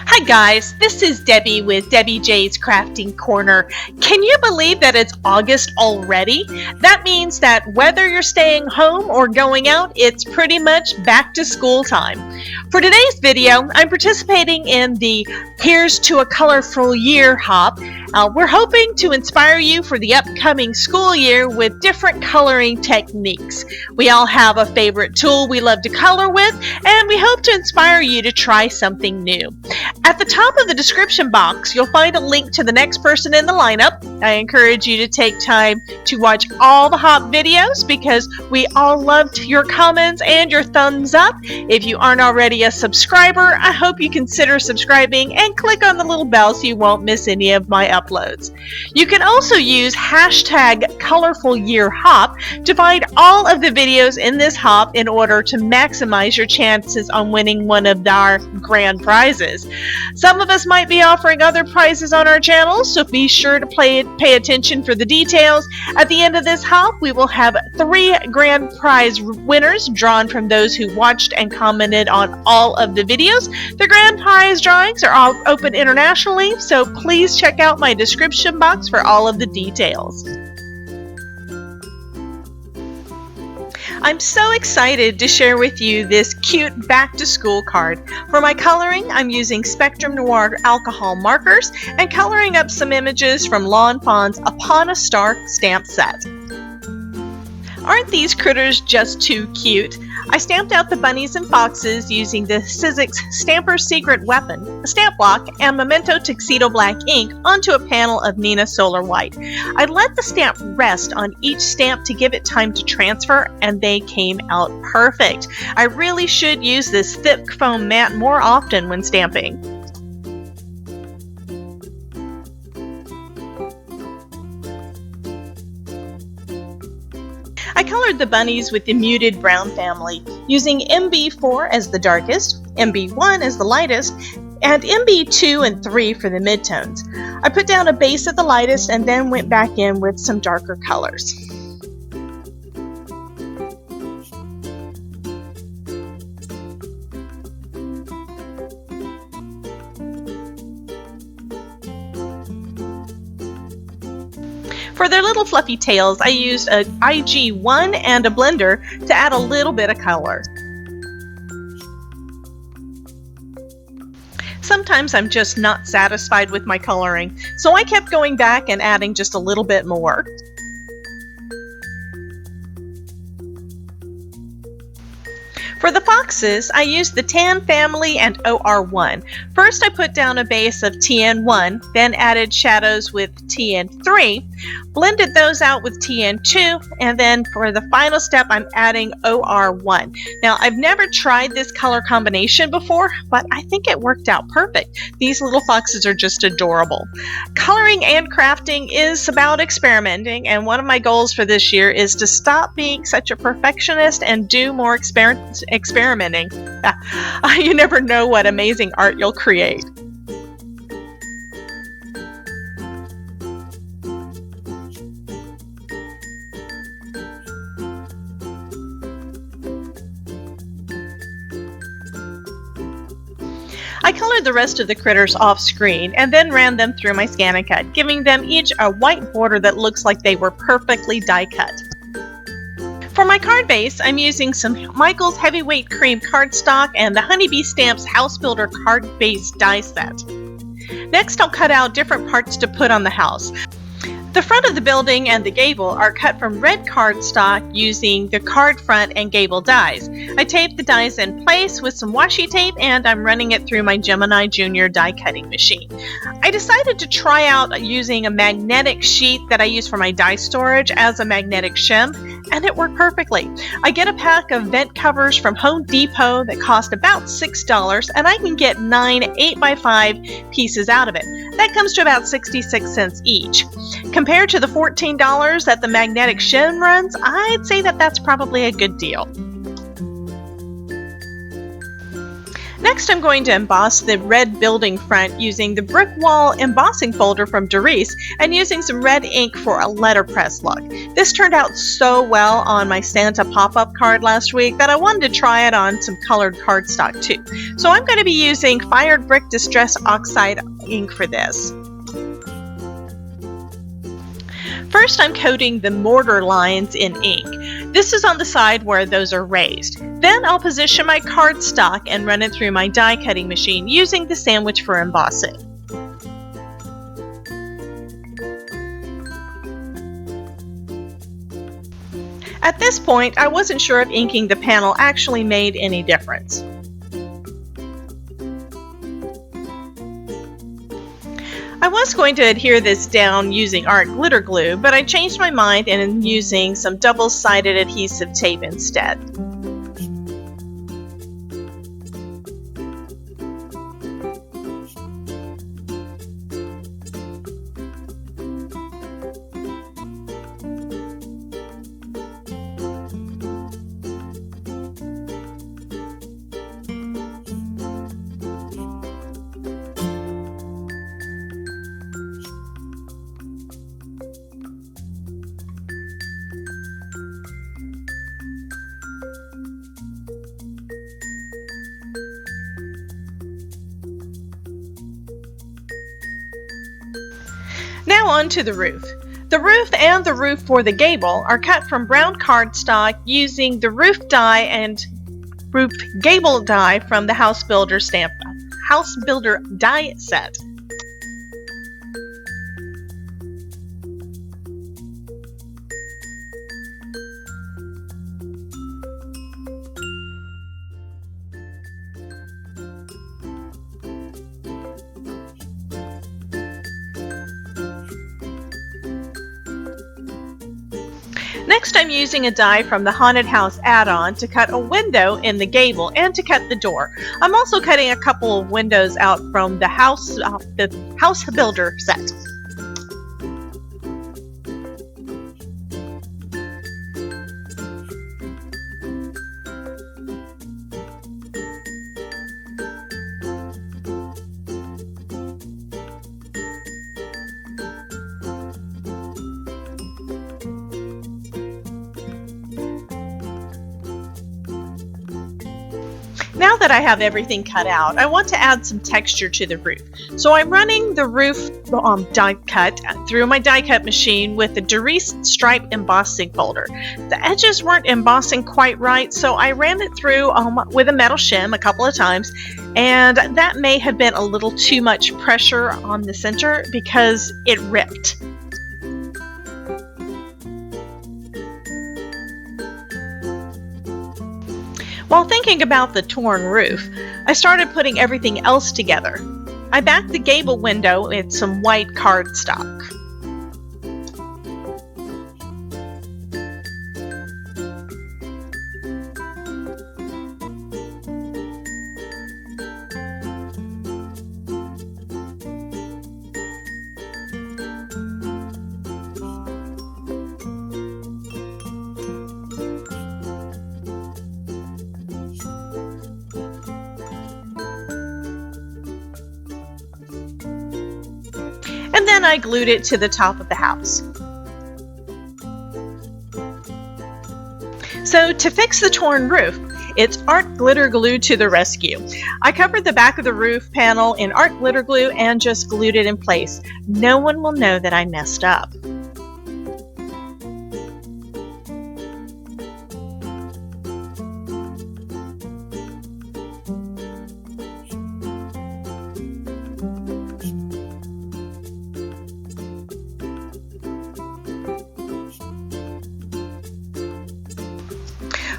Hi guys, this is Debbie with Debbie J's Crafting Corner. Can you believe that it's August already? That means that whether you're staying home or going out, it's pretty much back to school time. For today's video, I'm participating in the Here's to a Colorful Year hop. We're hoping to inspire you for the upcoming school year with different coloring techniques. We all have a favorite tool we love to color with, and we hope to inspire you to try something new. At the top of the description box, you'll find a link to the next person in the lineup. I encourage you to take time to watch all the hop videos because we all loved your comments and your thumbs up. If you aren't already a subscriber, I hope you consider subscribing and click on the little bell so you won't miss any of my uploads. You can also use hashtag #ColorfulYearHop to find all of the videos in this hop in order to maximize your chances on winning one of our grand prizes. Some of us might be offering other prizes on our channel, so be sure to pay attention for the details. At the end of this hop, we will have 3 grand prize winners drawn from those who watched and commented on all of the videos. The grand prize drawings are all open internationally, so please check out my description box for all of the details. I'm so excited to share with you this cute back-to-school card. For my coloring, I'm using Spectrum Noir alcohol markers and coloring up some images from Lawn Fawn's Upon a Star stamp set. Aren't these critters just too cute? I stamped out the bunnies and foxes using the Sizzix Stamper's Secret Weapon, a stamp block, and Memento Tuxedo Black ink onto a panel of Neenah Solar White. I let the stamp rest on each stamp to give it time to transfer, and they came out perfect. I really should use this thick foam mat more often when stamping. I colored the bunnies with the muted brown family, using MB4 as the darkest, MB1 as the lightest, and MB2 and 3 for the midtones. I put down a base at the lightest and then went back in with some darker colors. For their little fluffy tails, I used a IG1 and a blender to add a little bit of color. Sometimes I'm just not satisfied with my coloring, so I kept going back and adding just a little bit more. For the foxes, I used the Tan Family and OR1. First I put down a base of TN1, then added shadows with TN3, blended those out with TN2, and then for the final step I'm adding OR1. Now I've never tried this color combination before, but I think it worked out perfect. These little foxes are just adorable. Coloring and crafting is about experimenting, and one of my goals for this year is to stop being such a perfectionist and do more experimenting. You never know what amazing art you'll create. I colored the rest of the critters off screen and then ran them through my ScanNCut, giving them each a white border that looks like they were perfectly die cut. For my card base, I'm using some Michael's Heavyweight Cream cardstock and the Honeybee Stamps House Builder card base die set. Next, I'll cut out different parts to put on the house. The front of the building and the gable are cut from red cardstock using the card front and gable dies. I taped the dies in place with some washi tape and I'm running it through my Gemini Junior die cutting machine. I decided to try out using a magnetic sheet that I use for my die storage as a magnetic shim, and it worked perfectly. I get a pack of vent covers from Home Depot that cost about $6, and I can get 9 8x5 pieces out of it. That comes to about 66 cents each. Compared to the $14 that the magnetic shim runs, I'd say that that's probably a good deal. Next, I'm going to emboss the red building front using the brick wall embossing folder from Doris and using some red ink for a letterpress look. This turned out so well on my Santa pop-up card last week that I wanted to try it on some colored cardstock too. So I'm going to be using Fired Brick Distress Oxide ink for this. First, I'm coating the mortar lines in ink. This is on the side where those are raised. Then I'll position my cardstock and run it through my die cutting machine using the sandwich for embossing. At this point, I wasn't sure if inking the panel actually made any difference. I was going to adhere this down using art glitter glue, but I changed my mind and am using some double-sided adhesive tape instead. Now on to the roof. The roof and the roof for the gable are cut from brown cardstock using the roof die and roof gable die from the House Builder die set. Next, I'm using a die from the Haunted House add-on to cut a window in the gable and to cut the door. I'm also cutting a couple of windows out from the House Builder set. Now that I have everything cut out, I want to add some texture to the roof. So I'm running the roof die cut through my die cut machine with the Doris stripe embossing folder. The edges weren't embossing quite right, so I ran it through with a metal shim a couple of times, and that may have been a little too much pressure on the center because it ripped. While thinking about the torn roof, I started putting everything else together. I backed the gable window with some white cardstock. And then I glued it to the top of the house. So to fix the torn roof, it's art glitter glue to the rescue. I covered the back of the roof panel in art glitter glue and just glued it in place. No one will know that I messed up.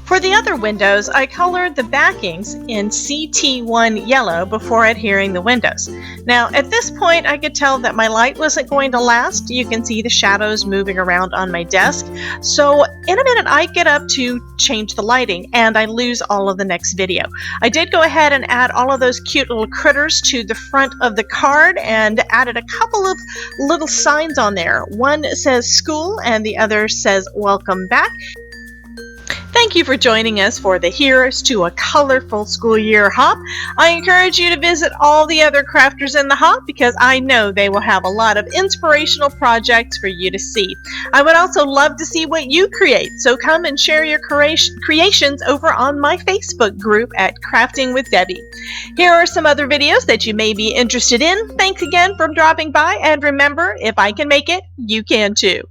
For the other windows, I colored the backings in CT1 yellow before adhering the windows. Now, at this point, I could tell that my light wasn't going to last. You can see the shadows moving around on my desk. So in a minute, I get up to change the lighting and I lose all of the next video. I did go ahead and add all of those cute little critters to the front of the card and added a couple of little signs on there. One says school and the other says welcome back. Thank you for joining us for the Heroes to a Colorful School Year Hop. I encourage you to visit all the other crafters in the hop because I know they will have a lot of inspirational projects for you to see. I would also love to see what you create, so come and share your creations over on my Facebook group at Crafting with Debbie. Here are some other videos that you may be interested in. Thanks again for dropping by, and remember, if I can make it, you can too.